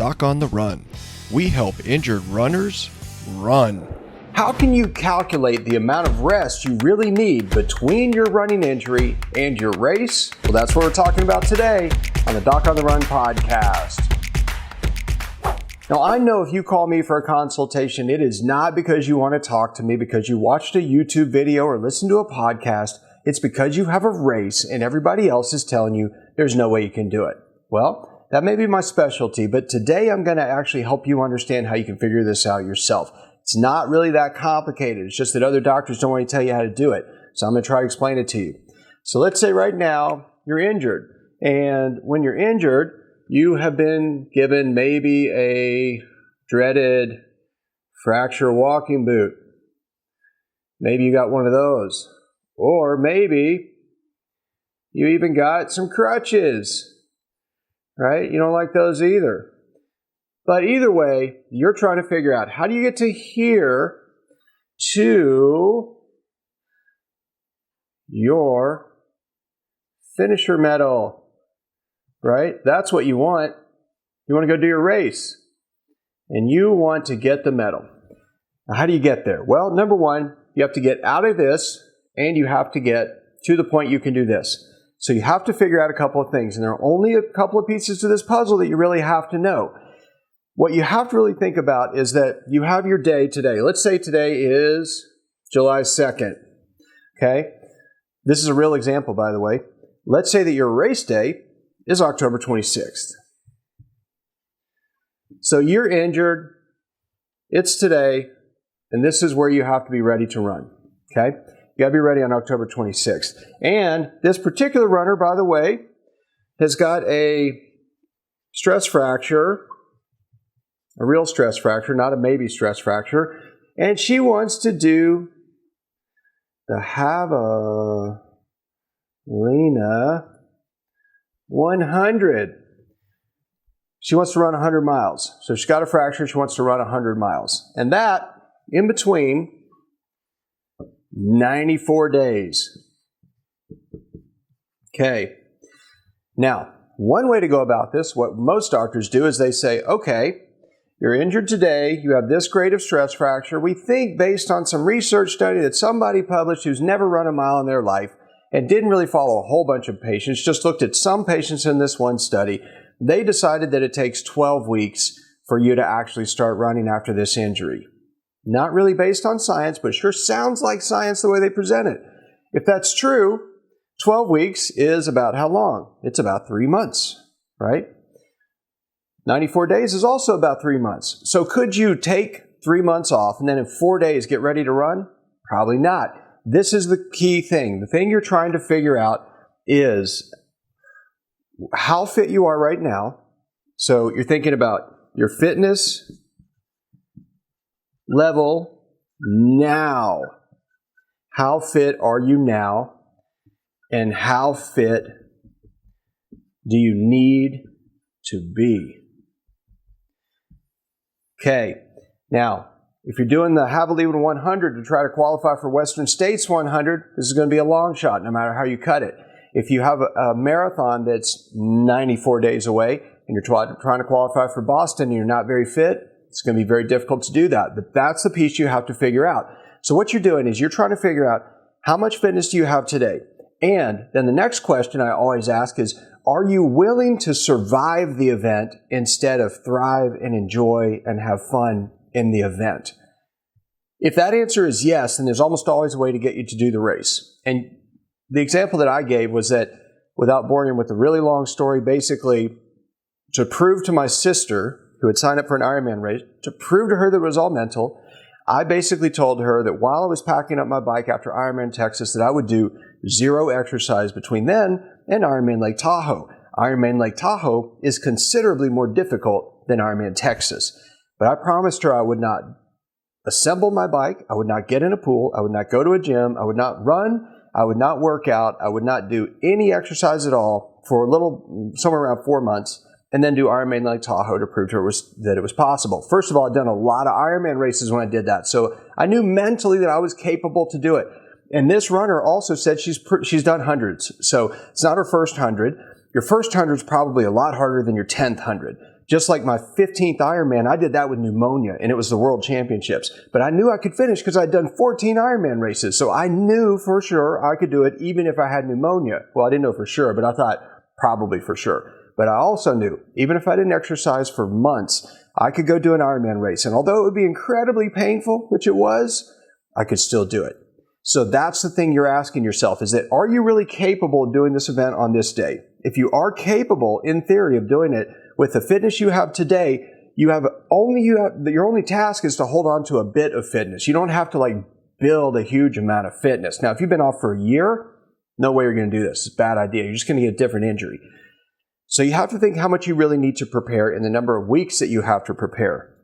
Doc on the Run. We help injured runners run. How can you calculate the amount of rest you really need between your running injury and your race? Well, that's what we're talking about today on the Doc on the Run podcast. Now, I know if you call me for a consultation, it is not because you want to talk to me because you watched a YouTube video or listened to a podcast. It's because you have a race and everybody else is telling you there's no way you can do it. Well, that may be my specialty, but today I'm going to actually help you understand how you can figure this out yourself. It's not really that complicated. It's just that other doctors don't want to tell you how to do it. So I'm going to try to explain it to you. So let's say right now you're injured. And when you're injured, you have been given maybe a dreaded fracture walking boot. Maybe you got one of those. Or maybe you even got some crutches, right? You don't like those either. But either way, you're trying to figure out how do you get to here to your finisher medal, right? That's what you want. You want to go do your race, and you want to get the medal. Now, how do you get there? Well, number one, you have to get out of this, and you have to get to the point you can do this. So you have to figure out a couple of things, and there are only a couple of pieces to this puzzle that you really have to know. What you have to really think about is that you have your day today. Let's say today is July 2nd, okay? This is a real example, by the way. Let's say that your race day is October 26th. So you're injured, it's today, and this is where you have to be ready to run, okay? You gotta be ready on October 26th. And this particular runner, by the way, has got a stress fracture, a real stress fracture, not a maybe stress fracture, and she wants to do the Javelina 100. She wants to run 100 miles. So she's got a fracture, she wants to run 100 miles. And that, in between 94 days. Okay. Now, one way to go about this, what most doctors do is they say, okay, you're injured today, you have this grade of stress fracture. We think based on some research study that somebody published who's never run a mile in their life and didn't really follow a whole bunch of patients, just looked at some patients in this one study, they decided that it takes 12 weeks for you to actually start running after this injury. Not really based on science, but it sure sounds like science the way they present it. If that's true, 12 weeks is about how long? It's about 3 months, right? 94 days is also about 3 months. So could you take 3 months off and then in 4 days get ready to run? Probably not. This is the key thing. The thing you're trying to figure out is how fit you are right now. So you're thinking about your fitness level now. How fit are you now? And how fit do you need to be? Okay, now, if you're doing the Javelina 100 to try to qualify for Western States 100, this is going to be a long shot no matter how you cut it. If you have a marathon that's 94 days away and you're trying to qualify for Boston and you're not very fit, it's going to be very difficult to do that. But that's the piece you have to figure out. So what you're doing is you're trying to figure out how much fitness do you have today? And then the next question I always ask is, are you willing to survive the event instead of thrive and enjoy and have fun in the event? If that answer is yes, then there's almost always a way to get you to do the race. And the example that I gave was that, without boring you with a really long story, basically to prove to my sister, who had signed up for an Ironman race, to prove to her that it was all mental, I basically told her that while I was packing up my bike after Ironman Texas, that I would do 0 exercise between then and Ironman Lake Tahoe. Ironman Lake Tahoe is considerably more difficult than Ironman Texas. But I promised her I would not assemble my bike, I would not get in a pool, I would not go to a gym, I would not run, I would not work out, I would not do any exercise at all for somewhere around 4 months, and then do Ironman Lake Tahoe to prove to her that it was possible. First of all, I'd done a lot of Ironman races when I did that, so I knew mentally that I was capable to do it. And this runner also said she's done hundreds, so it's not her first 100. Your first 100 is probably a lot harder than your 10th 100. Just like my 15th Ironman, I did that with pneumonia, and it was the World Championships. But I knew I could finish because I'd done 14 Ironman races. So I knew for sure I could do it even if I had pneumonia. Well, I didn't know for sure, but I thought probably for sure. But I also knew, even if I didn't exercise for months, I could go do an Ironman race. And although it would be incredibly painful, which it was, I could still do it. So that's the thing you're asking yourself, is that are you really capable of doing this event on this day? If you are capable, in theory, of doing it with the fitness you have today, your only task is to hold on to a bit of fitness. You don't have to build a huge amount of fitness. Now, if you've been off for a year, no way you're going to do this. It's a bad idea. You're just going to get a different injury. So you have to think how much you really need to prepare and the number of weeks that you have to prepare.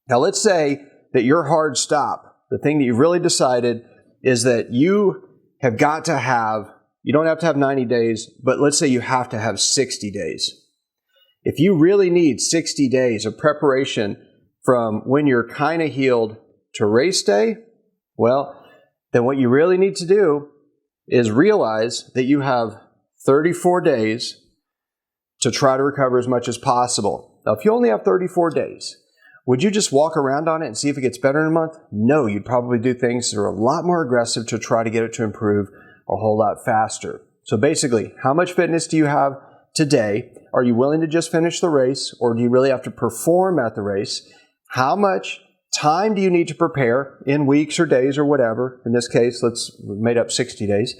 Now, let's say that your hard stop, the thing that you've really decided is that you have got to have, you don't have to have 90 days, but let's say you have to have 60 days. If you really need 60 days of preparation from when you're kind of healed to race day, well, then what you really need to do is realize that you have 34 days to try to recover as much as possible. Now, if you only have 34 days, would you just walk around on it and see if it gets better in a month? No, you'd probably do things that are a lot more aggressive to try to get it to improve a whole lot faster. So basically, how much fitness do you have today? Are you willing to just finish the race, or do you really have to perform at the race? How much time do you need to prepare in weeks or days or whatever? In this case, we made up 60 days.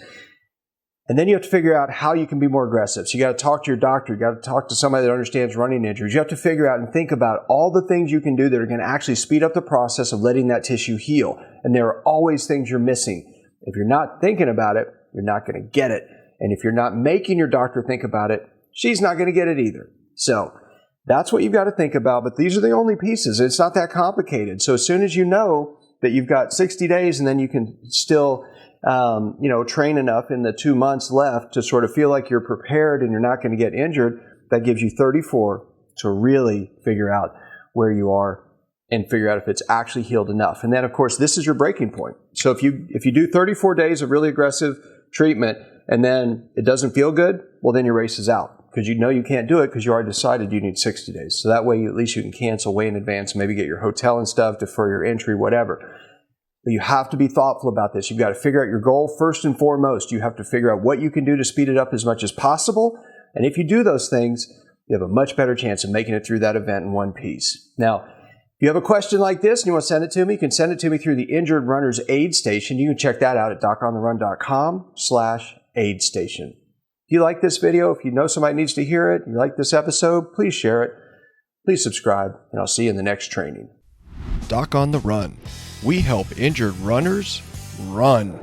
And then you have to figure out how you can be more aggressive. So you got to talk to your doctor. You got to talk to somebody that understands running injuries. You have to figure out and think about all the things you can do that are going to actually speed up the process of letting that tissue heal. And there are always things you're missing. If you're not thinking about it, you're not going to get it. And if you're not making your doctor think about it, she's not going to get it either. So that's what you've got to think about. But these are the only pieces. It's not that complicated. So as soon as you know that you've got 60 days and then you can still train enough in the 2 months left to sort of feel like you're prepared and you're not going to get injured, that gives you 34 to really figure out where you are and figure out if it's actually healed enough. And then, of course, this is your breaking point. So if you do 34 days of really aggressive treatment and then it doesn't feel good, well, then your race is out because you know you can't do it because you already decided you need 60 days. So that way, at least you can cancel way in advance, maybe get your hotel and stuff, defer your entry, whatever. But you have to be thoughtful about this. You've got to figure out your goal first and foremost. You have to figure out what you can do to speed it up as much as possible. And if you do those things, you have a much better chance of making it through that event in one piece. Now, if you have a question like this and you want to send it to me, you can send it to me through the Injured Runners Aid Station. You can check that out at docontherun.com/aid station. If you like this video, if you know somebody needs to hear it, you like this episode, please share it. Please subscribe, and I'll see you in the next training. Doc on the Run. We help injured runners run.